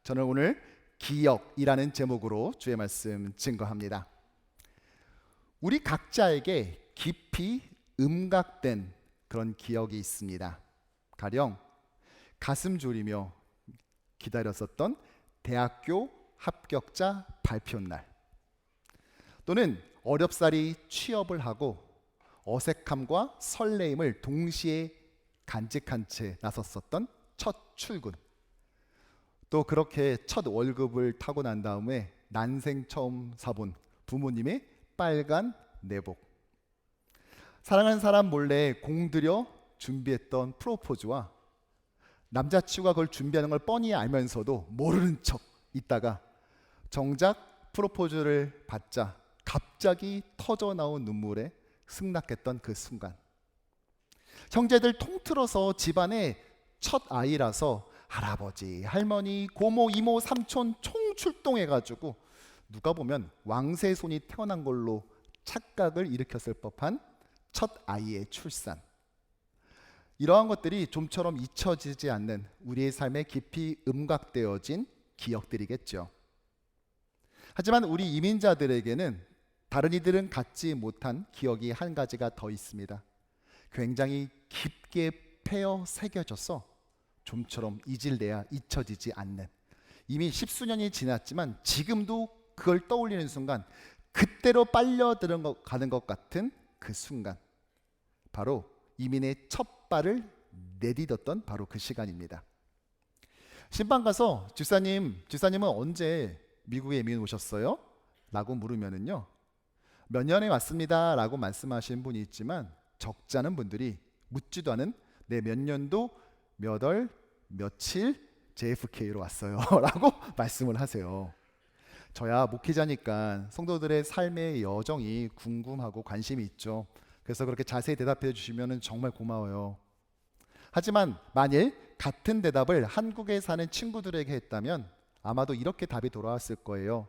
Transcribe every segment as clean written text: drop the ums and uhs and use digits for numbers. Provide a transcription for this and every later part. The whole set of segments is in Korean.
저는 오늘 기억이라는 제목으로 주의 말씀 증거합니다. 우리 각자에게 깊이 음각된 그런 기억이 있습니다. 가령 가슴 졸이며 기다렸었던 대학교 합격자 발표 날, 또는 어렵사리 취업을 하고 어색함과 설레임을 동시에 간직한 채 나섰었던 첫 출근, 또 그렇게 첫 월급을 타고 난 다음에 난생 처음 사본 부모님의 빨간 내복, 사랑하는 사람 몰래 공들여 준비했던 프로포즈와 남자친구가 그걸 준비하는 걸 뻔히 알면서도 모르는 척 있다가 정작 프로포즈를 받자 갑자기 터져 나온 눈물에 승낙했던 그 순간, 형제들 통틀어서 집안의 첫 아이라서 할아버지, 할머니, 고모, 이모, 삼촌 총 출동해가지고 누가 보면 왕세손이 태어난 걸로 착각을 일으켰을 법한 첫 아이의 출산, 이러한 것들이 좀처럼 잊혀지지 않는 우리의 삶에 깊이 음각되어진 기억들이겠죠. 하지만 우리 이민자들에게는 다른 이들은 갖지 못한 기억이 한 가지가 더 있습니다. 굉장히 깊게 패어 새겨져서 좀처럼 잊을래야 잊혀지지 않는, 이미 십수년이 지났지만 지금도 그걸 떠올리는 순간 그때로 빨려 들어가는 것 같은 그 순간, 바로 이민의 첫 발을 내딛었던 바로 그 시간입니다. 신방 가서 주사님은 언제 미국에 이민 오셨어요? 라고 물으면은요, 몇 년에 왔습니다 라고 말씀하시는 분이 있지만 적지 않은 분들이 묻지도 않은 몇 년도 몇 월 며칠 JFK로 왔어요 라고 말씀을 하세요. 저야 목회자니까 성도들의 삶의 여정이 궁금하고 관심이 있죠. 그래서 그렇게 자세히 대답해 주시면 정말 고마워요. 하지만 만일 같은 대답을 한국에 사는 친구들에게 했다면 아마도 이렇게 답이 돌아왔을 거예요.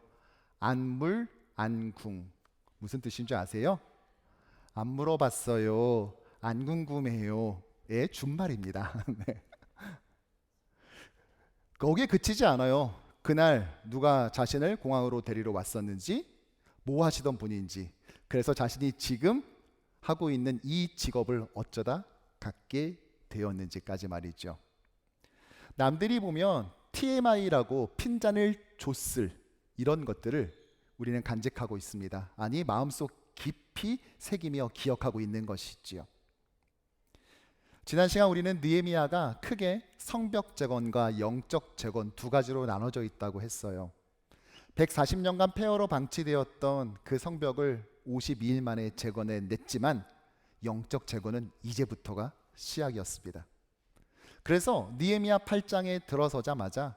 안물 안궁. 무슨 뜻인지 아세요? 안 물어봤어요, 안 궁금해요 의 준말입니다. 네. 거기에 그치지 않아요. 그날 누가 자신을 공항으로 데리러 왔었는지, 뭐 하시던 분인지, 그래서 자신이 지금 하고 있는 이 직업을 어쩌다 갖게 되었는지까지 말이죠. 남들이 보면 TMI라고 핀잔을 줬을 이런 것들을 우리는 간직하고 있습니다. 아니, 마음속 깊이 새기며 기억하고 있는 것이지요. 지난 시간 우리는 느헤미야가 크게 성벽 재건과 영적 재건 두 가지로 나눠져 있다고 했어요. 140년간 폐허로 방치되었던 그 성벽을 52일 만에 재건해냈지만 영적 재건은 이제부터가 시작이었습니다. 그래서 느헤미야 8장에 들어서자마자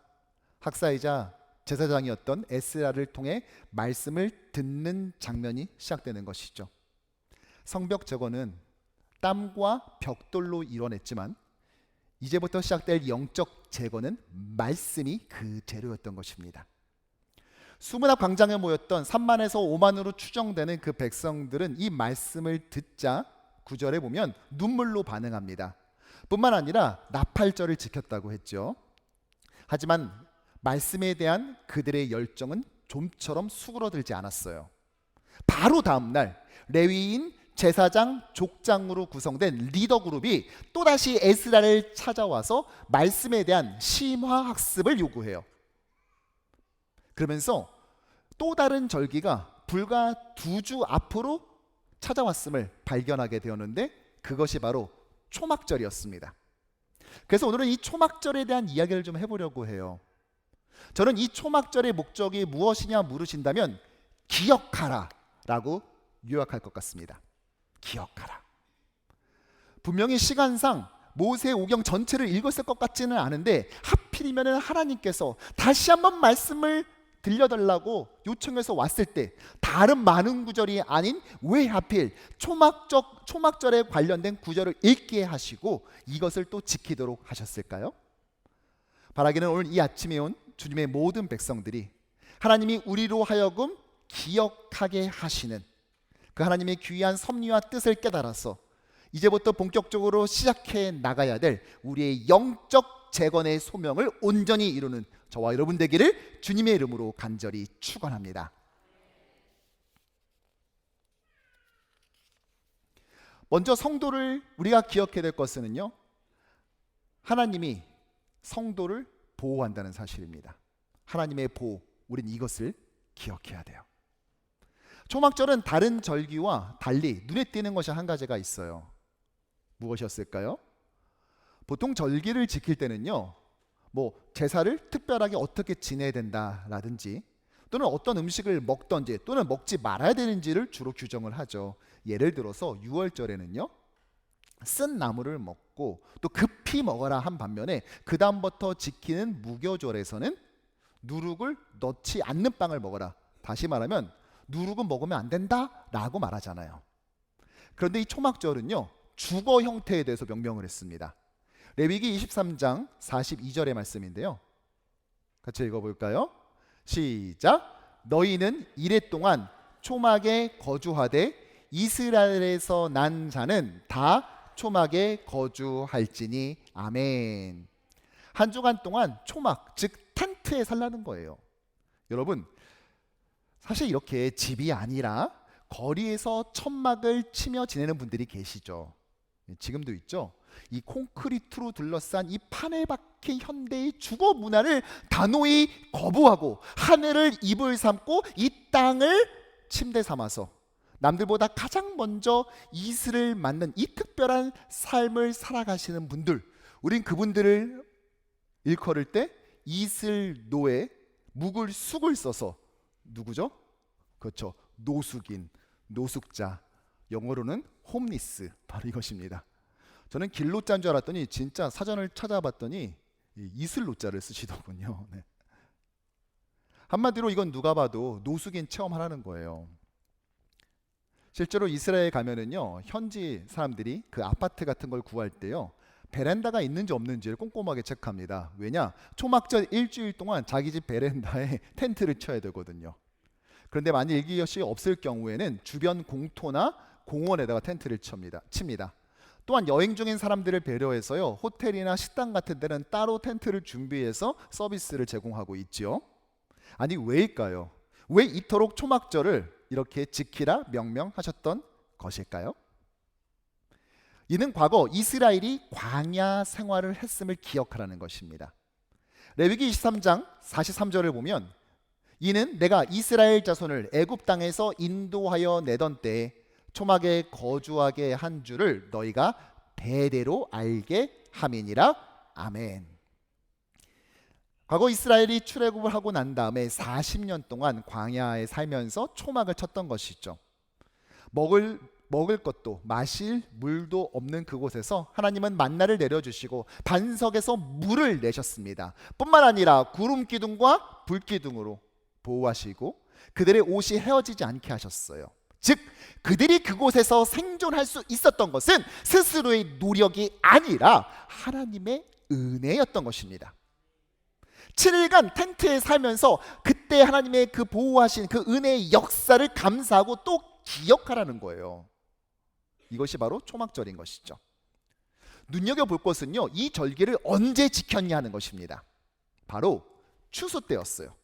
학사이자 제사장이었던 에스라를 통해 말씀을 듣는 장면이 시작되는 것이죠. 성벽 재건은 땀과 벽돌로 이뤄냈지만 이제부터 시작될 영적 재건은 말씀이 그 재료였던 것입니다. 수문앞 광장에 모였던 3만에서 5만으로 추정되는 그 백성들은 이 말씀을 듣자 9절에 보면 눈물로 반응합니다. 뿐만 아니라 나팔절을 지켰다고 했죠. 하지만 말씀에 대한 그들의 열정은 좀처럼 수그러들지 않았어요. 바로 다음 날 레위인, 제사장, 족장으로 구성된 리더 그룹이 또다시 에스라를 찾아와서 말씀에 대한 심화 학습을 요구해요. 그러면서 또 다른 절기가 불과 2주 앞으로 찾아왔음을 발견하게 되었는데 그것이 바로 초막절이었습니다. 그래서 오늘은 이 초막절에 대한 이야기를 좀 해보려고 해요. 저는 이 초막절의 목적이 무엇이냐 물으신다면 기억하라 라고 요약할 것 같습니다. 기억하라. 분명히 시간상 모세오경 전체를 읽었을 것 같지는 않은데 하필이면 하나님께서 다시 한번 말씀을 들려달라고 요청해서 왔을 때 다른 많은 구절이 아닌 왜 하필 초막절에 관련된 구절을 읽게 하시고 이것을 또 지키도록 하셨을까요? 바라기는 오늘 이 아침에 온 주님의 모든 백성들이 하나님이 우리로 하여금 기억하게 하시는 그 하나님의 귀한 섭리와 뜻을 깨달아서 이제부터 본격적으로 시작해 나가야 될 우리의 영적 재건의 소명을 온전히 이루는 저와 여러분 되기를 주님의 이름으로 간절히 축원합니다. 먼저 성도를 우리가 기억해야 될 것은요, 하나님이 성도를 보호한다는 사실입니다. 하나님의 보호, 우린 이것을 기억해야 돼요. 초막절은 다른 절기와 달리 눈에 띄는 것이 한 가지가 있어요. 무엇이었을까요? 보통 절기를 지킬 때는요, 제사를 특별하게 어떻게 지내야 된다라든지, 또는 어떤 음식을 먹던지 또는 먹지 말아야 되는지를 주로 규정을 하죠. 예를 들어서 6월절에는요, 쓴 나물을 먹고 또 급히 먹어라 한 반면에 그 다음부터 지키는 무교절에서는 누룩을 넣지 않는 빵을 먹어라, 다시 말하면 누룩은 먹으면 안 된다라고 말하잖아요. 그런데 이 초막절은요, 주거 형태에 대해서 명명을 했습니다. 레위기 23장 42절의 말씀인데요, 같이 읽어볼까요? 시작. 너희는 이레 동안 초막에 거주하되 이스라엘에서 난 자는 다 초막에 거주할지니. 아멘. 한 주간 동안 초막, 즉 텐트에 살라는 거예요. 여러분, 사실 이렇게 집이 아니라 거리에서 천막을 치며 지내는 분들이 계시죠. 지금도 있죠. 이 콘크리트로 둘러싼 이 판에 박힌 현대의 주거 문화를 단호히 거부하고 하늘을 이불 삼고 이 땅을 침대 삼아서 남들보다 가장 먼저 이슬을 맞는 이 특별한 삶을 살아가시는 분들, 우린 그분들을 일컬을 때 이슬노에 묵을 숙을 써서 누구죠? 그렇죠. 노숙인, 노숙자, 영어로는 홈리스, 바로 이것입니다. 저는 길로자인 줄 알았더니 진짜 사전을 찾아봤더니 이슬로자를 쓰시더군요. 네. 한마디로 이건 누가 봐도 노숙인 체험하라는 거예요. 실제로 이스라엘 가면은요, 현지 사람들이 그 아파트 같은 걸 구할 때요, 베란다가 있는지 없는지를 꼼꼼하게 체크합니다. 왜냐? 초막절 일주일 동안 자기 집 베란다에 텐트를 쳐야 되거든요. 그런데 만약 이것이 없을 경우에는 주변 공터나 공원에다가 텐트를 칩니다. 또한 여행 중인 사람들을 배려해서요, 호텔이나 식당 같은 데는 따로 텐트를 준비해서 서비스를 제공하고 있죠. 아니, 왜일까요? 왜 이토록 초막절을 이렇게 지키라 명명하셨던 것일까요? 이는 과거 이스라엘이 광야 생활을 했음을 기억하라는 것입니다. 레위기 23장 43절을 보면, 이는 내가 이스라엘 자손을 애굽 땅에서 인도하여 내던 때에 초막에 거주하게 한 줄을 너희가 대대로 알게 함이니라. 아멘. 과거 이스라엘이 출애굽을 하고 난 다음에 40년 동안 광야에 살면서 초막을 쳤던 것이죠. 먹을 것도 마실 물도 없는 그곳에서 하나님은 만나를 내려주시고 반석에서 물을 내셨습니다. 뿐만 아니라 구름 기둥과 불 기둥으로 보호하시고 그들의 옷이 헤어지지 않게 하셨어요. 즉 그들이 그곳에서 생존할 수 있었던 것은 스스로의 노력이 아니라 하나님의 은혜였던 것입니다. 7일간 텐트에 살면서 그때 하나님의 그 보호하신 그 은혜의 역사를 감사하고 또 기억하라는 거예요. 이것이 바로 초막절인 것이죠. 눈여겨볼 것은요, 이 절기를 언제 지켰냐 하는 것입니다. 바로 추수 때였어요.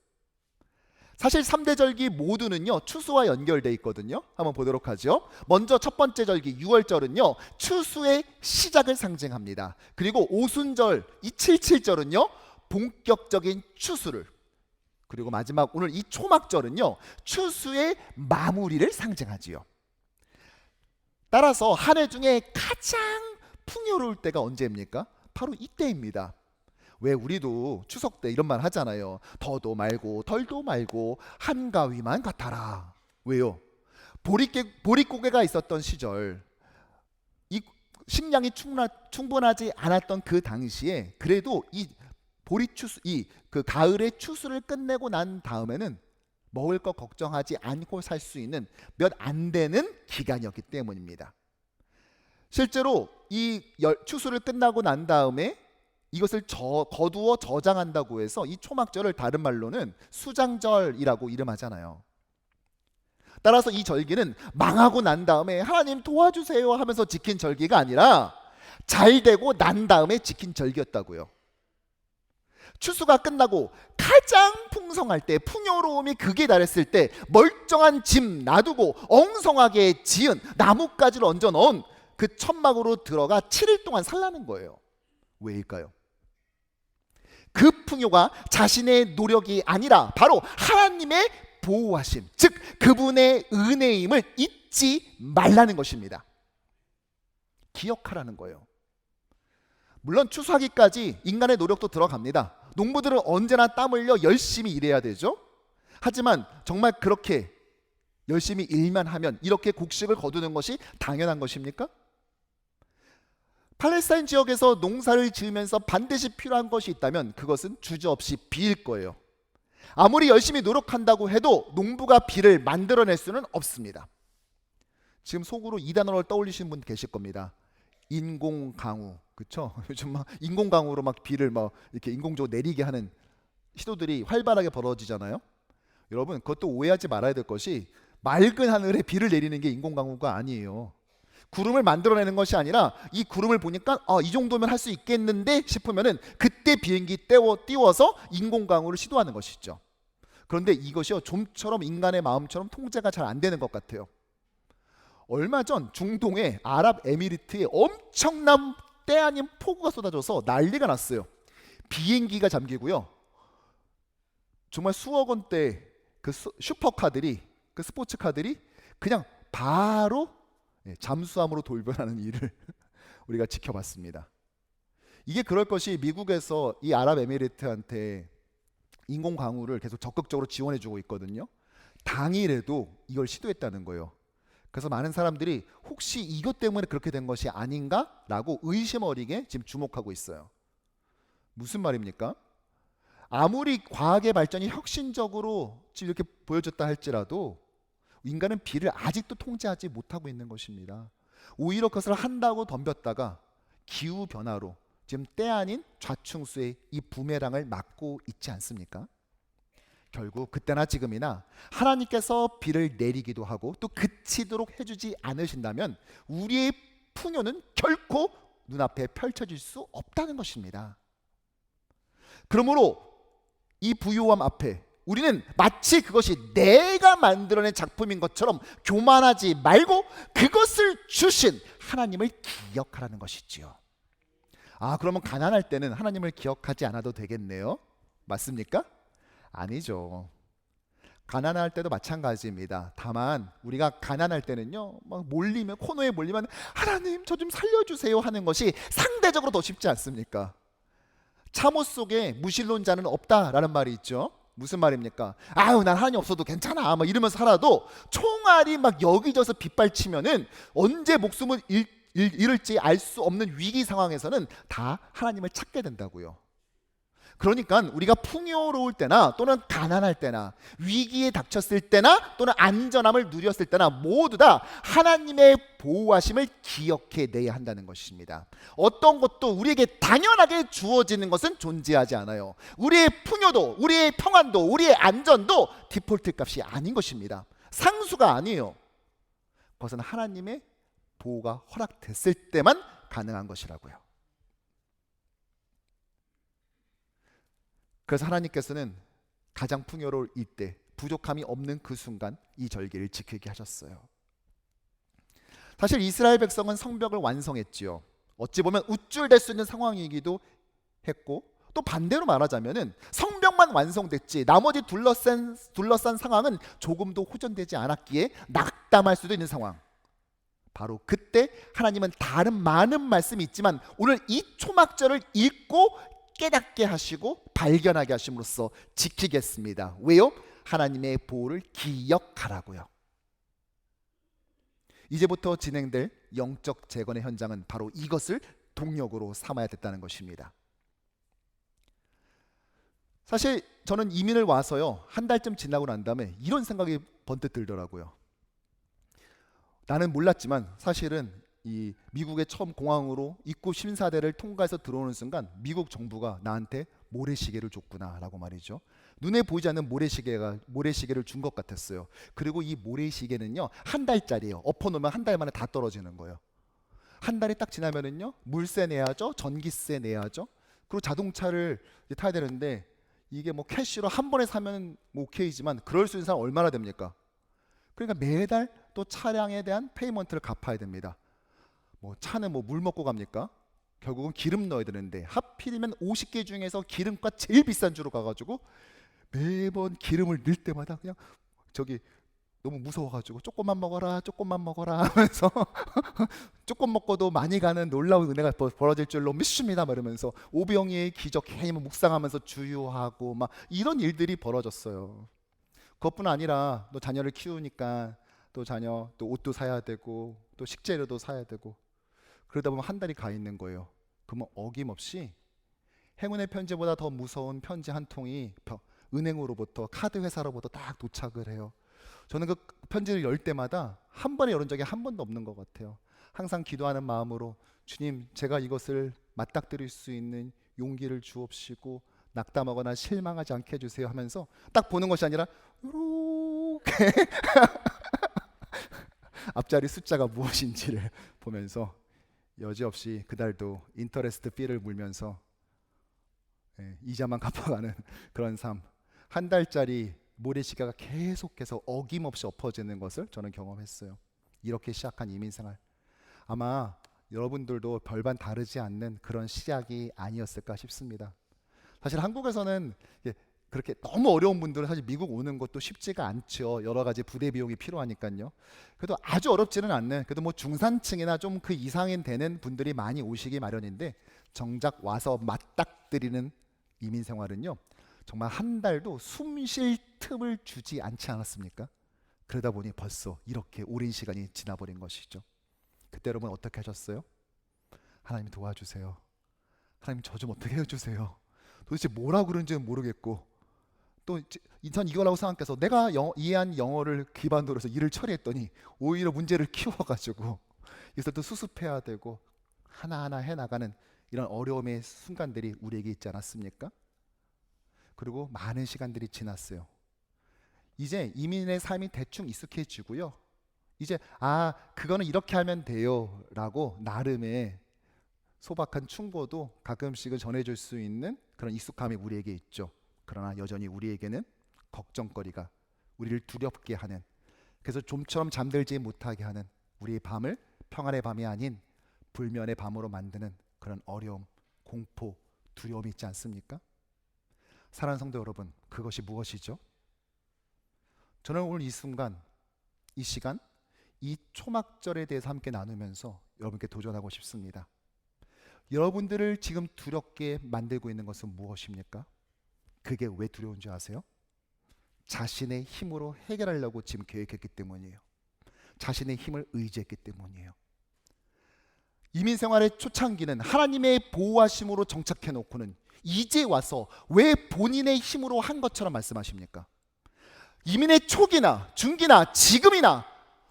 사실 3대 절기 모두는요, 추수와 연결되어 있거든요. 한번 보도록 하죠. 먼저 첫 번째 절기 6월절은요, 추수의 시작을 상징합니다. 그리고 오순절 이 77절은요, 본격적인 추수를, 그리고 마지막 오늘 이 초막절은요, 추수의 마무리를 상징하지요. 따라서 한 해 중에 가장 풍요로울 때가 언제입니까? 바로 이때입니다. 왜 우리도 추석 때 이런 말 하잖아요. 더도 말고 덜도 말고 한가위만 같아라. 왜요? 보릿고개가 있었던 시절, 이 식량이 충분하지 않았던 그 당시에 그래도 이 보리추수, 그 가을의 추수를 끝내고 난 다음에는 먹을 것 걱정하지 않고 살 수 있는 몇 안 되는 기간이었기 때문입니다. 실제로 이 추수를 끝나고 난 다음에 이것을 거두어 저장한다고 해서 이 초막절을 다른 말로는 수장절이라고 이름하잖아요. 따라서 이 절기는 망하고 난 다음에 하나님 도와주세요 하면서 지킨 절기가 아니라 잘 되고 난 다음에 지킨 절기였다고요. 추수가 끝나고 가장 풍성할 때, 풍요로움이 극에 달했을 때 멀쩡한 집 놔두고 엉성하게 지은 나뭇가지를 얹어 넣은 그 천막으로 들어가 7일 동안 살라는 거예요. 왜일까요? 그 풍요가 자신의 노력이 아니라 바로 하나님의 보호하심, 즉 그분의 은혜임을 잊지 말라는 것입니다. 기억하라는 거예요. 물론 추수하기까지 인간의 노력도 들어갑니다. 농부들은 언제나 땀 흘려 열심히 일해야 되죠. 하지만 정말 그렇게 열심히 일만 하면 이렇게 곡식을 거두는 것이 당연한 것입니까? 팔레스타인 지역에서 농사를 지으면서 반드시 필요한 것이 있다면 그것은 주저없이 비일 거예요. 아무리 열심히 노력한다고 해도 농부가 비를 만들어낼 수는 없습니다. 지금 속으로 이 단어를 떠올리시는 분 계실 겁니다. 인공강우, 그렇죠? 요즘 막 인공강우로 막 비를 막 이렇게 인공적으로 내리게 하는 시도들이 활발하게 벌어지잖아요. 여러분, 그것도 오해하지 말아야 될 것이 맑은 하늘에 비를 내리는 게 인공강우가 아니에요. 구름을 만들어내는 것이 아니라 이 구름을 보니까 이 정도면 할 수 있겠는데 싶으면은 그때 비행기 띄워서 인공강우를 시도하는 것이죠. 그런데 이것이요, 좀처럼 인간의 마음처럼 통제가 잘 안 되는 것 같아요. 얼마 전 중동의 아랍에미리트에 엄청난 때 아닌 폭우가 쏟아져서 난리가 났어요. 비행기가 잠기고요. 정말 수억 원대 그 슈퍼카들이, 그 스포츠카들이 그냥 바로 잠수함으로 돌변하는 일을 우리가 지켜봤습니다. 이게 그럴 것이 미국에서 이 아랍에미리트한테 인공강우를 계속 적극적으로 지원해주고 있거든요. 당일에도 이걸 시도했다는 거예요. 그래서 많은 사람들이 혹시 이것 때문에 그렇게 된 것이 아닌가라고 의심 어리게 지금 주목하고 있어요. 무슨 말입니까? 아무리 과학의 발전이 혁신적으로 지금 이렇게 보여졌다 할지라도 인간은 비를 아직도 통제하지 못하고 있는 것입니다. 오히려 그것을 한다고 덤볐다가 기후변화로 지금 때 아닌 좌충수의 이 부메랑을 맞고 있지 않습니까? 결국 그때나 지금이나 하나님께서 비를 내리기도 하고 또 그치도록 해주지 않으신다면 우리의 풍요는 결코 눈앞에 펼쳐질 수 없다는 것입니다. 그러므로 이 부요함 앞에 우리는 마치 그것이 내가 만들어낸 작품인 것처럼 교만하지 말고 그것을 주신 하나님을 기억하라는 것이지요. 그러면 가난할 때는 하나님을 기억하지 않아도 되겠네요. 맞습니까? 아니죠. 가난할 때도 마찬가지입니다. 다만 우리가 가난할 때는요, 막 코너에 몰리면 하나님 저 좀 살려주세요 하는 것이 상대적으로 더 쉽지 않습니까? 참호 속에 무신론자는 없다라는 말이 있죠. 무슨 말입니까? 난 하나님 없어도 괜찮아 막 이러면서 살아도 총알이 막 여기저기서 빗발치면은 언제 목숨을 잃을지 알 수 없는 위기 상황에서는 다 하나님을 찾게 된다고요. 그러니까 우리가 풍요로울 때나 또는 가난할 때나 위기에 닥쳤을 때나 또는 안전함을 누렸을 때나 모두 다 하나님의 보호하심을 기억해내야 한다는 것입니다. 어떤 것도 우리에게 당연하게 주어지는 것은 존재하지 않아요. 우리의 풍요도, 우리의 평안도, 우리의 안전도 디폴트 값이 아닌 것입니다. 상수가 아니에요. 그것은 하나님의 보호가 허락됐을 때만 가능한 것이라고요. 그래서 하나님께서는 가장 풍요로울 이때, 부족함이 없는 그 순간 이 절기를 지키게 하셨어요. 사실 이스라엘 백성은 성벽을 완성했지요. 어찌 보면 우쭐댈 수 있는 상황이기도 했고, 또 반대로 말하자면은 성벽만 완성됐지 나머지 둘러싼 상황은 조금도 호전되지 않았기에 낙담할 수도 있는 상황. 바로 그때 하나님은 다른 많은 말씀이 있지만 오늘 이 초막절을 읽고 깨닫게 하시고 발견하게 하심으로써 지키겠습니다. 왜요? 하나님의 보호를 기억하라고요. 이제부터 진행될 영적 재건의 현장은 바로 이것을 동력으로 삼아야 됐다는 것입니다. 사실 저는 이민을 와서요, 한 달쯤 지나고 난 다음에 이런 생각이 번뜩 들더라고요. 나는 몰랐지만 사실은 이 미국의 처음 공항으로 입국 심사대를 통과해서 들어오는 순간 미국 정부가 나한테 모래시계를 줬구나라고 말이죠. 눈에 보이지 않는 모래시계를 준 것 같았어요. 그리고 이 모래시계는요, 한 달짜리예요. 엎어놓으면 한 달 만에 다 떨어지는 거예요. 한 달이 딱 지나면은요, 물세 내야죠, 전기세 내야죠. 그리고 자동차를 이제 타야 되는데 이게 뭐 캐시로 한 번에 사면 뭐 오케이지만 그럴 수 있는 사람 얼마나 됩니까? 그러니까 매달 또 차량에 대한 페이먼트를 갚아야 됩니다. 뭐 차는 뭐 물 먹고 갑니까? 결국은 기름 넣어야 되는데 하필이면 50개 중에서 기름값 제일 비싼 주로 가가지고 매번 기름을 넣을 때마다 그냥 저기 너무 무서워가지고 조금만 먹어라 조금만 먹어라 하면서 조금 먹고도 많이 가는 놀라운 은혜가 벌어질 줄로 믿습니다 이러면서 오병이의 기적 괜히 묵상하면서 주유하고 막 이런 일들이 벌어졌어요. 그것뿐 아니라 또 자녀를 키우니까 또 자녀 또 옷도 사야 되고 또 식재료도 사야 되고 그러다 보면 한 달이 가 있는 거예요. 그러면 어김없이 행운의 편지보다 더 무서운 편지 한 통이 은행으로부터 카드 회사로부터 딱 도착을 해요. 저는 그 편지를 열 때마다 한 번에 열은 적이 한 번도 없는 것 같아요. 항상 기도하는 마음으로 주님 제가 이것을 맞닥뜨릴 수 있는 용기를 주옵시고 낙담하거나 실망하지 않게 해주세요 하면서 딱 보는 것이 아니라 이렇게 앞자리 숫자가 무엇인지를 보면서 여지없이 그달도 인터레스트 피를 물면서 이자만 갚아가는 그런 삶. 한 달짜리 모래시계가 계속해서 어김없이 엎어지는 것을 저는 경험했어요. 이렇게 시작한 이민생활. 아마 여러분들도 별반 다르지 않는 그런 시작이 아니었을까 싶습니다. 사실 한국에서는 그렇게 너무 어려운 분들은 사실 미국 오는 것도 쉽지가 않죠. 여러 가지 부대 비용이 필요하니까요. 그래도 아주 어렵지는 않는, 그래도 뭐 중산층이나 좀 그 이상인 되는 분들이 많이 오시기 마련인데 정작 와서 맞닥뜨리는 이민 생활은요, 정말 한 달도 숨 쉴 틈을 주지 않지 않았습니까? 그러다 보니 벌써 이렇게 오랜 시간이 지나버린 것이죠. 그때 여러분 어떻게 하셨어요? 하나님 도와주세요. 하나님 저 좀 어떻게 해주세요. 도대체 뭐라고 그런지는 모르겠고 또 전 이거라고 생각해서 내가 이해한 영어를 기반으로 해서 일을 처리했더니 오히려 문제를 키워가지고 이것을 또 수습해야 되고 하나하나 해나가는 이런 어려움의 순간들이 우리에게 있지 않았습니까? 그리고 많은 시간들이 지났어요. 이제 이민의 삶이 대충 익숙해지고요. 이제 그거는 이렇게 하면 돼요 라고 나름의 소박한 충고도 가끔씩은 전해줄 수 있는 그런 익숙함이 우리에게 있죠. 그러나 여전히 우리에게는 걱정거리가 우리를 두렵게 하는, 그래서 좀처럼 잠들지 못하게 하는 우리의 밤을 평안의 밤이 아닌 불면의 밤으로 만드는 그런 어려움, 공포, 두려움이 있지 않습니까? 사랑하는 성도 여러분, 그것이 무엇이죠? 저는 오늘 이 순간, 이 시간, 이 초막절에 대해서 함께 나누면서 여러분께 도전하고 싶습니다. 여러분들을 지금 두렵게 만들고 있는 것은 무엇입니까? 그게 왜 두려운지 아세요? 자신의 힘으로 해결하려고 지금 계획했기 때문이에요. 자신의 힘을 의지했기 때문이에요. 이민 생활의 초창기는 하나님의 보호하심으로 정착해 놓고는 이제 와서 왜 본인의 힘으로 한 것처럼 말씀하십니까? 이민의 초기나 중기나 지금이나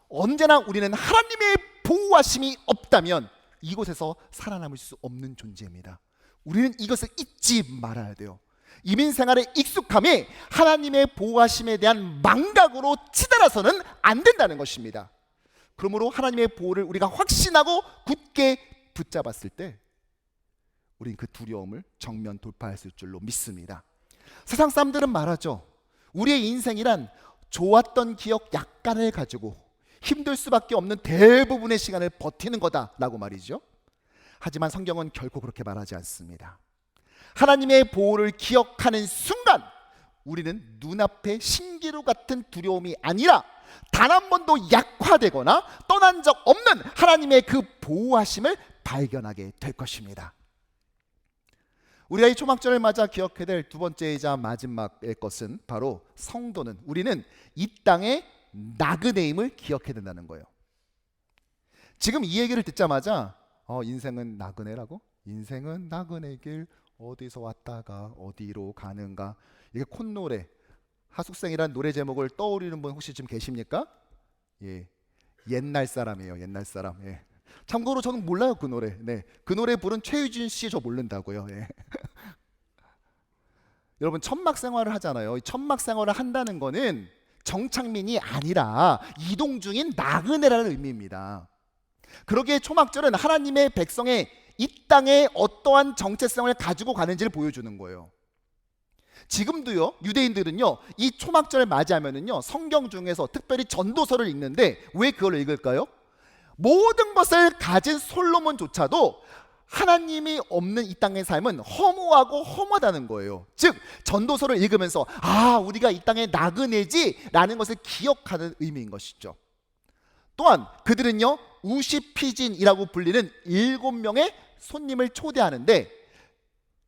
언제나 우리는 하나님의 보호하심이 없다면 이곳에서 살아남을 수 없는 존재입니다. 우리는 이것을 잊지 말아야 돼요. 이민 생활의 익숙함이 하나님의 보호하심에 대한 망각으로 치달아서는 안 된다는 것입니다. 그러므로 하나님의 보호를 우리가 확신하고 굳게 붙잡았을 때 우린 그 두려움을 정면 돌파할 수 있을 줄로 믿습니다. 세상 사람들은 말하죠. 우리의 인생이란 좋았던 기억 약간을 가지고 힘들 수밖에 없는 대부분의 시간을 버티는 거다라고 말이죠. 하지만 성경은 결코 그렇게 말하지 않습니다. 하나님의 보호를 기억하는 순간 우리는 눈앞에 신기루 같은 두려움이 아니라 단 한 번도 약화되거나 떠난 적 없는 하나님의 그 보호하심을 발견하게 될 것입니다. 우리가 이 초막절을 맞아 기억해야 될 두 번째이자 마지막의 것은 바로 성도는, 우리는 이 땅의 나그네임을 기억해야 된다는 거예요. 지금 이 얘기를 듣자마자 인생은 나그네라고? 인생은 나그네 길 어디서 왔다가 어디로 가는가? 이게 콧노래, 하숙생이란 노래 제목을 떠올리는 분 혹시 지금 계십니까? 예, 옛날 사람이에요. 옛날 사람. 예. 참고로 저는 몰라요 그 노래. 네, 그 노래 부른 최유진 씨 저 모른다고요. 예. 여러분 천막 생활을 하잖아요. 천막 생활을 한다는 거는 정착민이 아니라 이동 중인 나그네라는 의미입니다. 그러기에 초막절은 하나님의 백성의 이 땅에 어떠한 정체성을 가지고 가는지를 보여주는 거예요. 지금도요, 유대인들은요, 이 초막절을 맞이하면은요, 성경 중에서 특별히 전도서를 읽는데 왜 그걸 읽을까요? 모든 것을 가진 솔로몬조차도 하나님이 없는 이 땅의 삶은 허무하고 험하다는 거예요. 즉 전도서를 읽으면서 우리가 이 땅의 나그네지 라는 것을 기억하는 의미인 것이죠. 또한 그들은요, 우시피진이라고 불리는 7명의 손님을 초대하는데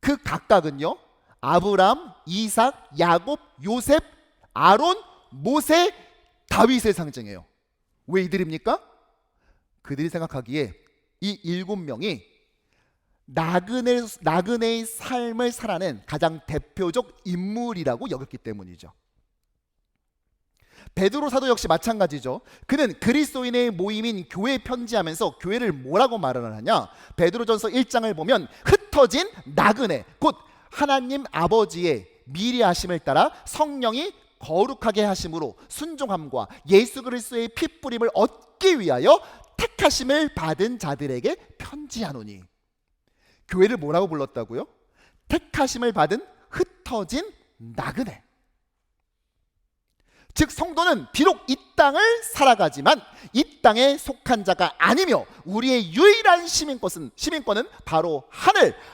그 각각은요, 아브람, 이삭, 야곱, 요셉, 아론, 모세, 다윗을 상징해요. 왜 이들입니까? 그들이 생각하기에 이 7명이 나그네의 삶을 살아낸 가장 대표적 인물이라고 여겼기 때문이죠. 베드로 사도 역시 마찬가지죠. 그는 그리스도인의 모임인 교회에 편지하면서 교회를 뭐라고 말을 하냐? 베드로전서 1장을 보면 흩어진 나그네, 곧 하나님 아버지의 미리하심을 따라 성령이 거룩하게 하심으로 순종함과 예수 그리스도의 피뿌림을 얻기 위하여 택하심을 받은 자들에게 편지하노니. 교회를 뭐라고 불렀다고요? 택하심을 받은 흩어진 나그네. 즉 성도는 비록 이 땅을 살아가지만 이 땅에 속한 자가 아니며 우리의 유일한 시민권은 바로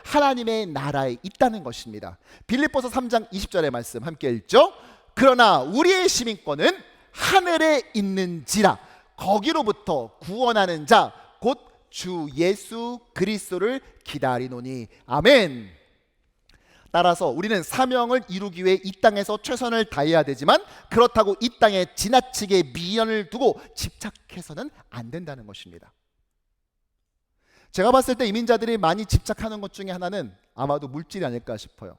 하나님의 나라에 있다는 것입니다. 빌립보서 3장 20절의 말씀 함께 읽죠. 그러나 우리의 시민권은 하늘에 있는지라 거기로부터 구원하는 자 곧 주 예수 그리스도를 기다리노니. 아멘. 따라서 우리는 사명을 이루기 위해 이 땅에서 최선을 다해야 되지만 그렇다고 이 땅에 지나치게 미련을 두고 집착해서는 안 된다는 것입니다. 제가 봤을 때 이민자들이 많이 집착하는 것 중에 하나는 아마도 물질이 아닐까 싶어요.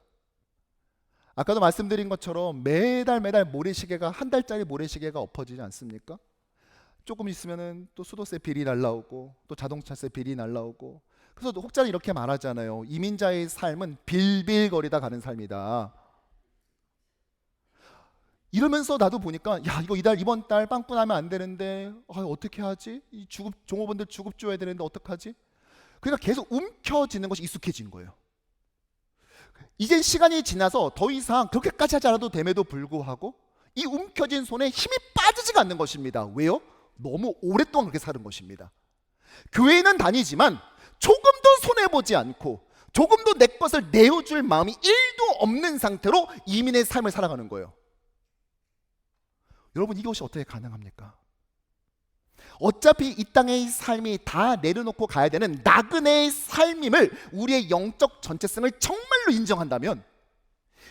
아까도 말씀드린 것처럼 매달 모래시계가 한 달짜리 모래시계가 엎어지지 않습니까? 조금 있으면은 또 수도세 비리 날라오고 또 자동차세 비리 날라오고. 그래서 혹자는 이렇게 말하잖아요. 이민자의 삶은 빌빌거리다 가는 삶이다. 이러면서 나도 보니까 이거 이번 달 빵꾸나면 안 되는데 어떻게 하지? 이 종업원들 주급 줘야 되는데 어떡하지? 그러니까 계속 움켜쥐는 것이 익숙해진 거예요. 이제 시간이 지나서 더 이상 그렇게까지 하지 않아도 됨에도 불구하고 이 움켜진 손에 힘이 빠지지가 않는 것입니다. 왜요? 너무 오랫동안 그렇게 사는 것입니다. 교회는 다니지만 조금도 손해보지 않고 조금도 내 것을 내어줄 마음이 1도 없는 상태로 이민의 삶을 살아가는 거예요. 여러분, 이것이 어떻게 가능합니까? 어차피 이 땅의 삶이 다 내려놓고 가야 되는 나그네의 삶임을 우리의 영적 전체성을 정말로 인정한다면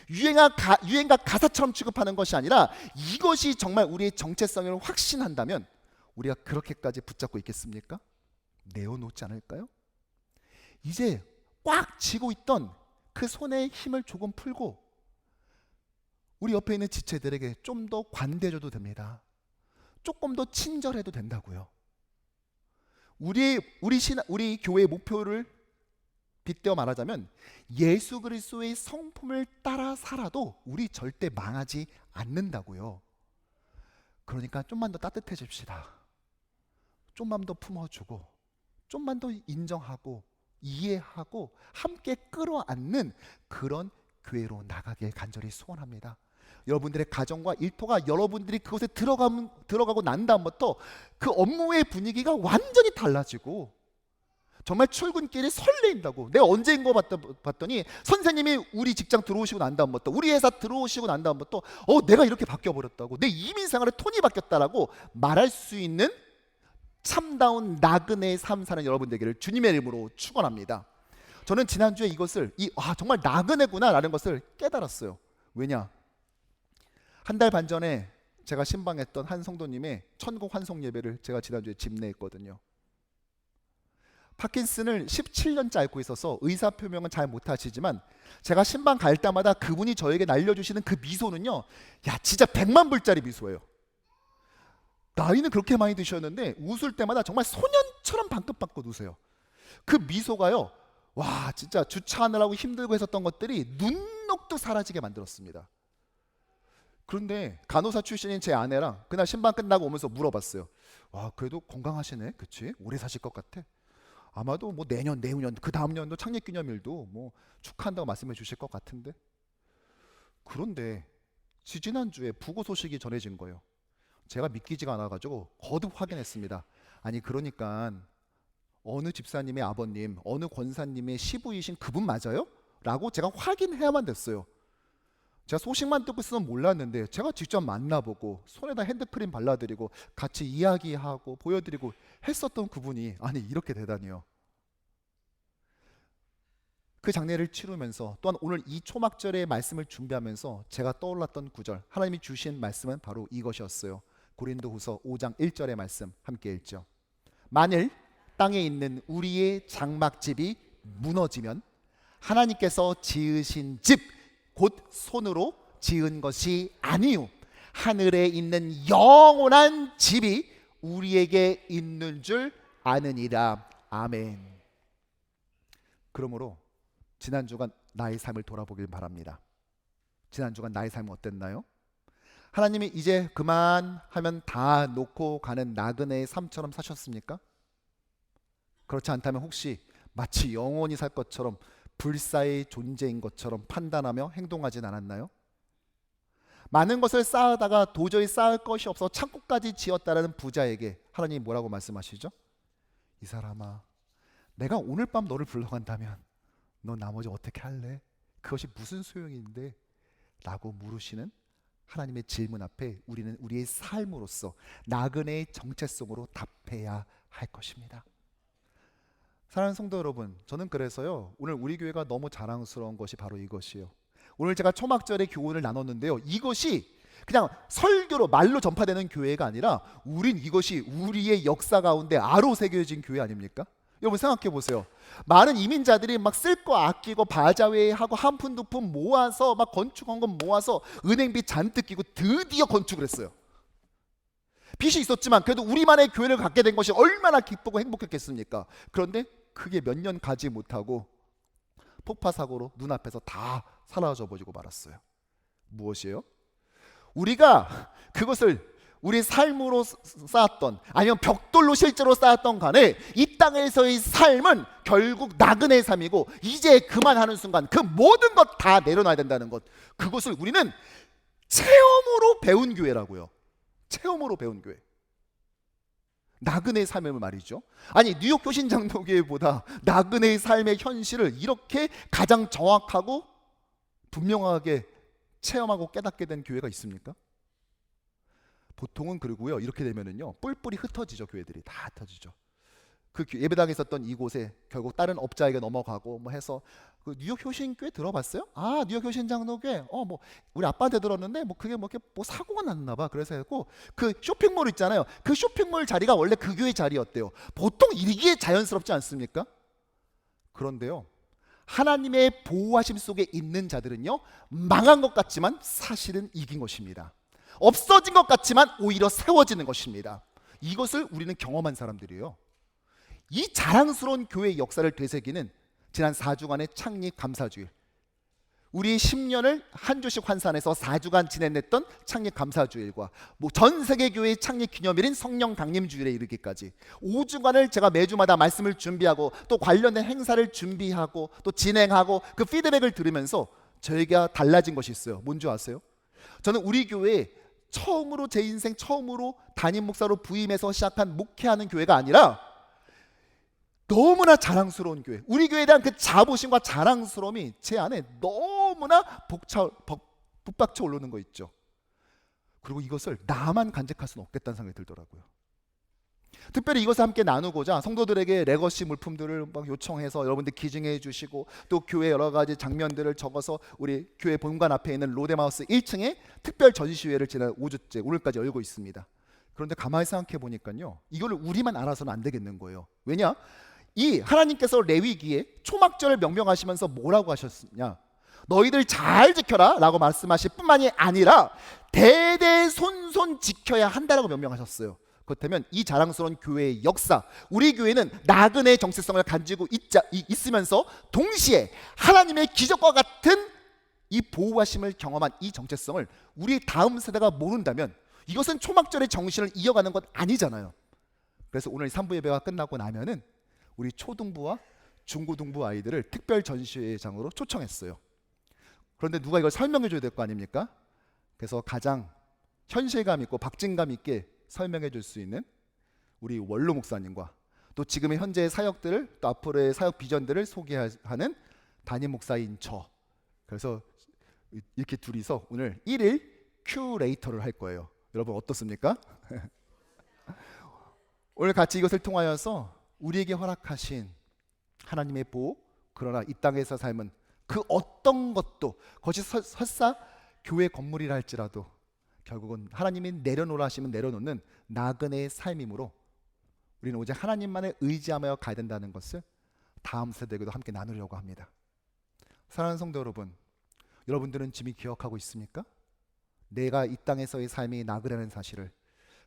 유행과 가사처럼 취급하는 것이 아니라 이것이 정말 우리의 정체성을 확신한다면 우리가 그렇게까지 붙잡고 있겠습니까? 내어놓지 않을까요? 이제 꽉 쥐고 있던 그 손의 힘을 조금 풀고 우리 옆에 있는 지체들에게 좀 더 관대해줘도 됩니다. 조금 더 친절해도 된다고요. 우리 교회의 목표를 빗대어 말하자면 예수 그리스도의 성품을 따라 살아도 우리 절대 망하지 않는다고요. 그러니까 좀만 더 따뜻해집시다. 좀만 더 품어주고 좀만 더 인정하고 이해하고 함께 끌어안는 그런 교회로 나가길 간절히 소원합니다. 여러분들의 가정과 일터가 여러분들이 그곳에 들어가고 난 다음부터 그 업무의 분위기가 완전히 달라지고 정말 출근길이 설레인다고. 내가 언제인 거 봤더니 선생님이 우리 직장 들어오시고 난 다음부터 우리 회사 들어오시고 난 다음부터 내가 이렇게 바뀌어버렸다고, 내 이민 생활의 톤이 바뀌었다라고 말할 수 있는 참다운 나그네의 삶 사는 여러분 되기를 주님의 이름으로 축원합니다. 저는 지난주에 이것을 정말 나그네구나 라는 것을 깨달았어요. 왜냐? 한 달 반 전에 제가 신방했던 한 성도님의 천국 환송 예배를 제가 지난주에 집례했거든요. 파킨슨을 17년째 앓고 있어서 의사 표명은 잘 못하시지만 제가 신방 갈 때마다 그분이 저에게 날려주시는 그 미소는요, 진짜 100만 불짜리 미소예요. 나이는 그렇게 많이 드셨는데 웃을 때마다 정말 소년처럼 방긋방긋 웃으세요. 그 미소가요, 진짜 주차하느라고 힘들고 했었던 것들이 눈녹듯 사라지게 만들었습니다. 그런데 간호사 출신인 제 아내랑 그날 신방 끝나고 오면서 물어봤어요. 그래도 건강하시네, 그치? 오래 사실 것 같아. 아마도 뭐 내년, 내후년, 그 다음 년도 창립기념일도 뭐 축하한다고 말씀해 주실 것 같은데, 그런데 지지난주에 부고 소식이 전해진 거예요. 제가 믿기지가 않아가지고 거듭 확인했습니다. 아니 그러니까 어느 집사님의 아버님, 어느 권사님의 시부이신 그분 맞아요? 라고 제가 확인해야만 됐어요. 제가 소식만 듣고 있으면 몰랐는데 제가 직접 만나보고 손에다 핸드크림 발라드리고 같이 이야기하고 보여드리고 했었던 그분이 아니 이렇게 되다니요. 그 장례를 치르면서 또한 오늘 이 초막절의 말씀을 준비하면서 제가 떠올랐던 구절, 하나님이 주신 말씀은 바로 이것이었어요. 고린도후서 5장 1절의 말씀 함께 읽죠. 만일 땅에 있는 우리의 장막집이 무너지면 하나님께서 지으신 집 곧 손으로 지은 것이 아니요 하늘에 있는 영원한 집이 우리에게 있는 줄 아느니라. 아멘. 그러므로 지난주간 나의 삶을 돌아보길 바랍니다. 지난주간 나의 삶은 어땠나요? 하나님이 이제 그만하면 다 놓고 가는 나그네의 삶처럼 사셨습니까? 그렇지 않다면 혹시 마치 영원히 살 것처럼 불사의 존재인 것처럼 판단하며 행동하진 않았나요? 많은 것을 쌓아다가 도저히 쌓을 것이 없어 창고까지 지었다라는 부자에게 하나님이 뭐라고 말씀하시죠? 이 사람아, 내가 오늘 밤 너를 불러간다면 너 나머지 어떻게 할래? 그것이 무슨 소용인데? 라고 물으시는 하나님의 질문 앞에 우리는 우리의 삶으로서 나그네의 정체성으로 답해야 할 것입니다. 사랑하는 성도 여러분, 저는 그래서요 오늘 우리 교회가 너무 자랑스러운 것이 바로 이것이에요. 오늘 제가 초막절의 교훈을 나눴는데요, 이것이 그냥 설교로 말로 전파되는 교회가 아니라 우린 이것이 우리의 역사 가운데 아로 새겨진 교회 아닙니까? 여러분 생각해 보세요. 많은 이민자들이 막 쓸 거 아끼고 바자회 하고 한 푼 두 푼 모아서 막 건축한 건 모아서 은행비 잔뜩 끼고 드디어 건축을 했어요. 빚이 있었지만 그래도 우리만의 교회를 갖게 된 것이 얼마나 기쁘고 행복했겠습니까? 그런데 그게 몇 년 가지 못하고 폭파사고로 눈앞에서 다 사라져 버리고 말았어요. 무엇이에요? 우리가 그것을 우리 삶으로 쌓았던 아니면 벽돌로 실제로 쌓았던 간에 이 땅에서의 삶은 결국 나그네의 삶이고 이제 그만하는 순간 그 모든 것 다 내려놔야 된다는 것, 그것을 우리는 체험으로 배운 교회라고요. 체험으로 배운 교회. 나그네의 삶을 말이죠. 아니 뉴욕 교신장로교회보다 나그네의 삶의 현실을 이렇게 가장 정확하고 분명하게 체험하고 깨닫게 된 교회가 있습니까? 보통은 그러고요 이렇게 되면은요 뿔뿔이 흩어지죠. 교회들이 다 흩어지죠. 그 예배당에 있었던 이곳에 결국 다른 업자에게 넘어가고 뭐 해서 그 뉴욕 효신교회 들어봤어요? 아 뉴욕 효신장로교회 뭐 우리 아빠한테 들었는데 뭐 그게 뭐 이렇게 뭐 사고가 났나 봐. 그래서 했고 그 쇼핑몰 있잖아요. 그 쇼핑몰 자리가 원래 그 교회 자리였대요. 보통 이게 자연스럽지 않습니까? 그런데요 하나님의 보호하심 속에 있는 자들은요 망한 것 같지만 사실은 이긴 것입니다. 없어진 것 같지만 오히려 세워지는 것입니다. 이것을 우리는 경험한 사람들이에요. 이 자랑스러운 교회의 역사를 되새기는 지난 4주간의 창립 감사주일, 우리 10년을 한 주씩 환산해서 4주간 지냈던 창립 감사주일과 뭐 전 세계 교회의 창립 기념일인 성령 강림주일에 이르기까지 5주간을 제가 매주마다 말씀을 준비하고 또 관련된 행사를 준비하고 또 진행하고 그 피드백을 들으면서 저희가 달라진 것이 있어요. 뭔지 아세요? 저는 우리 교회에 처음으로 제 인생 처음으로 담임 목사로 부임해서 시작한 목회하는 교회가 아니라 너무나 자랑스러운 교회, 우리 교회에 대한 그 자부심과 자랑스러움이 제 안에 너무나 북받쳐 오르는 거 있죠. 그리고 이것을 나만 간직할 수는 없겠다는 생각이 들더라고요. 특별히 이것을 함께 나누고자 성도들에게 레거시 물품들을 막 요청해서 여러분들 기증해 주시고 또 교회 여러 가지 장면들을 적어서 우리 교회 본관 앞에 있는 롯데마우스 1층에 특별 전시회를 지난 5주째 오늘까지 열고 있습니다. 그런데 가만히 생각해 보니까요 이거를 우리만 알아서는 안 되겠는 거예요. 왜냐? 이 하나님께서 레위기에 초막절을 명명하시면서 뭐라고 하셨냐? 너희들 잘 지켜라 라고 말씀하실 뿐만이 아니라 대대손손 지켜야 한다라고 명명하셨어요. 그렇다면 이 자랑스러운 교회의 역사, 우리 교회는 나그네의 정체성을 가지고 있으면서 동시에 하나님의 기적과 같은 이 보호하심을 경험한 이 정체성을 우리 다음 세대가 모른다면 이것은 초막절의 정신을 이어가는 것 아니잖아요. 그래서 오늘 3부 예배가 끝나고 나면은 우리 초등부와 중고등부 아이들을 특별 전시회장으로 초청했어요. 그런데 누가 이걸 설명해 줘야 될 거 아닙니까? 그래서 가장 현실감 있고 박진감 있게 설명해 줄 수 있는 우리 원로 목사님과 또 지금의 현재의 사역들을 또 앞으로의 사역 비전들을 소개하는 담임 목사인 저, 그래서 이렇게 둘이서 오늘 1일 큐레이터를 할 거예요. 여러분 어떻습니까? 오늘 같이 이것을 통하여서 우리에게 허락하신 하나님의 보호, 그러나 이 땅에서 삶은 그 어떤 것도, 그것이 설사 교회 건물이라 할지라도 결국은 하나님이 내려놓으라 하시면 내려놓는 나그네의 삶이므로 우리는 오직 하나님만을 의지하며 가야 된다는 것을 다음 세대에게도 함께 나누려고 합니다. 사랑하는 성도 여러분, 여러분들은 지금 기억하고 있습니까? 내가 이 땅에서의 삶이 나그네라는 사실을.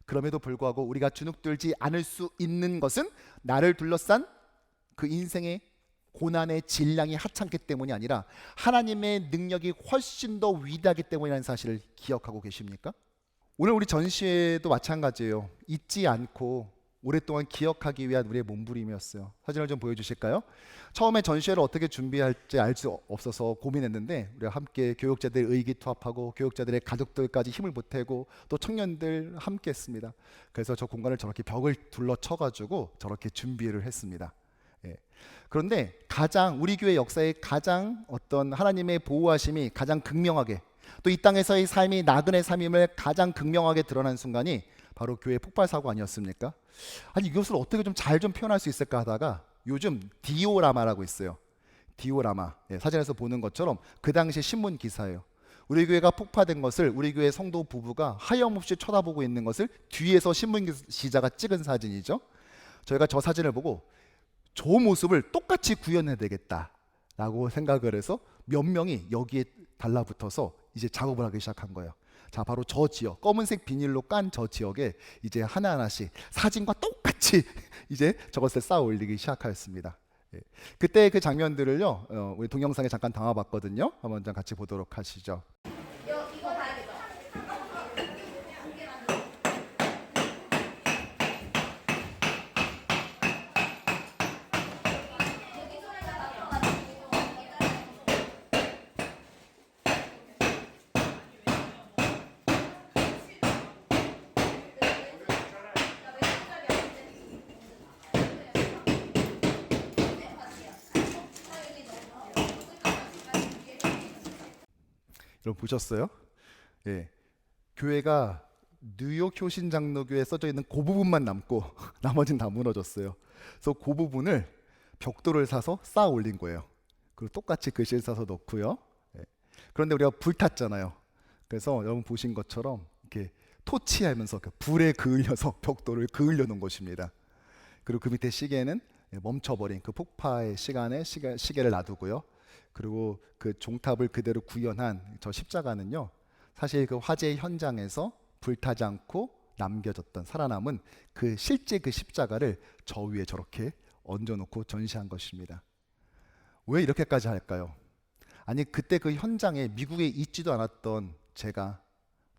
그럼에도 불구하고 우리가 주눅들지 않을 수 있는 것은 나를 둘러싼 그 인생의 고난의 질량이 하찮기 때문이 아니라 하나님의 능력이 훨씬 더 위대하기 때문이라는 사실을 기억하고 계십니까? 오늘 우리 전시회도 마찬가지예요. 잊지 않고 오랫동안 기억하기 위한 우리의 몸부림이었어요. 사진을 좀 보여주실까요? 처음에 전시회를 어떻게 준비할지 알 수 없어서 고민했는데 우리가 함께 교육자들 의기투합하고 교육자들의 가족들까지 힘을 보태고 또 청년들 함께 했습니다. 그래서 저 공간을 저렇게 벽을 둘러쳐가지고 저렇게 준비를 했습니다. 예. 그런데 가장 우리 교회 역사에 가장 어떤 하나님의 보호하심이 가장 극명하게, 또 이 땅에서의 삶이 나그네 삶임을 가장 극명하게 드러난 순간이 바로 교회 폭발 사고 아니었습니까? 아니 이것을 어떻게 좀 잘 좀 표현할 수 있을까 하다가 요즘 디오라마라고 있어요. 디오라마, 예, 사진에서 보는 것처럼 그 당시 신문 기사예요. 우리 교회가 폭파된 것을 우리 교회 성도 부부가 하염없이 쳐다보고 있는 것을 뒤에서 신문 기자가 찍은 사진이죠. 저희가 저 사진을 보고 저 모습을 똑같이 구현해야 되겠다라고 생각을 해서 몇 명이 여기에 달라붙어서 이제 작업을 하기 시작한 거예요. 자, 바로 저 지역, 검은색 비닐로 깐 저 지역에 이제 하나하나씩 사진과 똑같이 이제 저것을 쌓아 올리기 시작하였습니다. 예. 그때 그 장면들을요, 우리 동영상에 잠깐 담아봤거든요. 한번 좀 같이 보도록 하시죠. 여러분 보셨어요? 예. 교회가 뉴욕 효신장로교에 써져 있는 그 부분만 남고 나머지는 다 무너졌어요. 그래서 그 부분을 벽돌을 사서 쌓아 올린 거예요. 그리고 똑같이 글씨를 써서 넣고요. 예. 그런데 우리가 불탔잖아요. 그래서 여러분 보신 것처럼 이렇게 토치하면서 불에 그을려서 벽돌을 그을려 놓은 것입니다. 그리고 그 밑에 시계는 멈춰버린 그 폭파의 시간에 시계를 놔두고요. 그리고 그 종탑을 그대로 구현한 저 십자가는요, 사실 그 화재 현장에서 불타지 않고 남겨졌던 살아남은 그 실제 그 십자가를 저 위에 저렇게 얹어놓고 전시한 것입니다. 왜 이렇게까지 할까요? 아니 그때 그 현장에 미국에 있지도 않았던 제가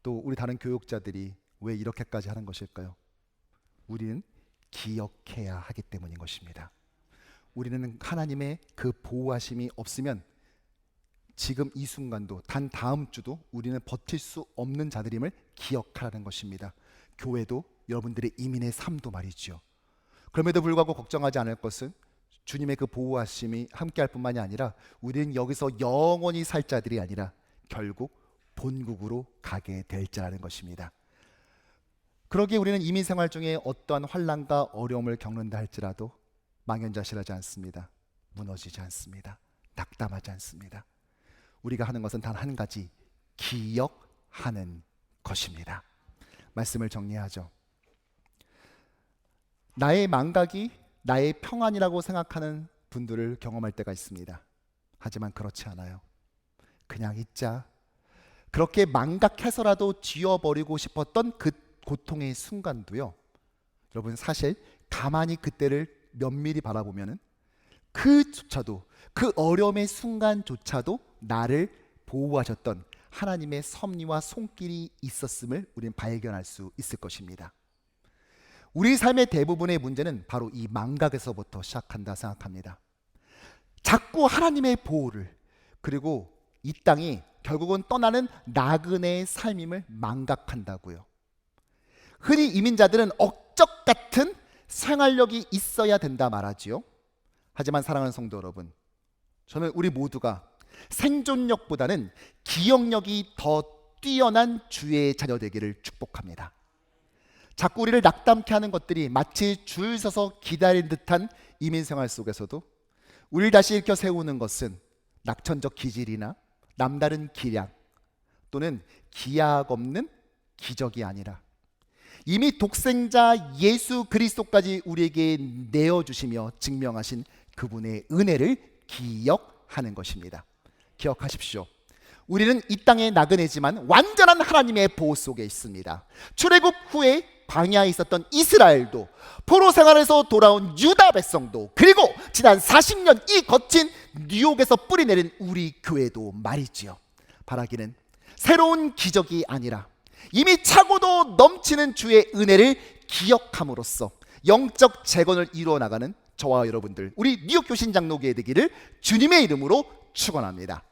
또 우리 다른 교육자들이 왜 이렇게까지 하는 것일까요? 우리는 기억해야 하기 때문인 것입니다. 우리는 하나님의 그 보호하심이 없으면 지금 이 순간도 단 다음 주도 우리는 버틸 수 없는 자들임을 기억하라는 것입니다. 교회도 여러분들의 이민의 삶도 말이죠. 그럼에도 불구하고 걱정하지 않을 것은 주님의 그 보호하심이 함께할 뿐만이 아니라 우리는 여기서 영원히 살 자들이 아니라 결국 본국으로 가게 될 자라는 것입니다. 그러기에 우리는 이민 생활 중에 어떠한 환난과 어려움을 겪는다 할지라도 망연자실하지 않습니다. 무너지지 않습니다. 낙담하지 않습니다. 우리가 하는 것은 단 한 가지, 기억하는 것입니다. 말씀을 정리하죠. 나의 망각이 나의 평안이라고 생각하는 분들을 경험할 때가 있습니다. 하지만 그렇지 않아요. 그냥 잊자. 그렇게 망각해서라도 지워버리고 싶었던 그 고통의 순간도요, 여러분 사실 가만히 그때를 면밀히 바라보면은 그조차도, 그 어려움의 순간조차도 나를 보호하셨던 하나님의 섭리와 손길이 있었음을 우리는 발견할 수 있을 것입니다. 우리 삶의 대부분의 문제는 바로 이 망각에서부터 시작한다 생각합니다. 자꾸 하나님의 보호를, 그리고 이 땅이 결국은 떠나는 나그네의 삶임을 망각한다고요. 흔히 이민자들은 억적 같은 생활력이 있어야 된다 말하지요. 하지만 사랑하는 성도 여러분, 저는 우리 모두가 생존력보다는 기억력이 더 뛰어난 주의 자녀 되기를 축복합니다. 자꾸 우리를 낙담케 하는 것들이 마치 줄 서서 기다린 듯한 이민 생활 속에서도 우리를 다시 일으켜 세우는 것은 낙천적 기질이나 남다른 기량 또는 기약 없는 기적이 아니라 이미 독생자 예수 그리스도까지 우리에게 내어주시며 증명하신 그분의 은혜를 기억하는 것입니다. 기억하십시오. 우리는 이 땅의 나그네지만 완전한 하나님의 보호 속에 있습니다. 출애굽 후에 광야에 있었던 이스라엘도, 포로 생활에서 돌아온 유다 백성도, 그리고 지난 40년 이 거친 뉴욕에서 뿌리내린 우리 교회도 말이지요. 바라기는 새로운 기적이 아니라 이미 차고도 넘치는 주의 은혜를 기억함으로써 영적 재건을 이루어 나가는 저와 여러분들, 우리 뉴욕 교신 장로교회 되기를 주님의 이름으로 축원합니다.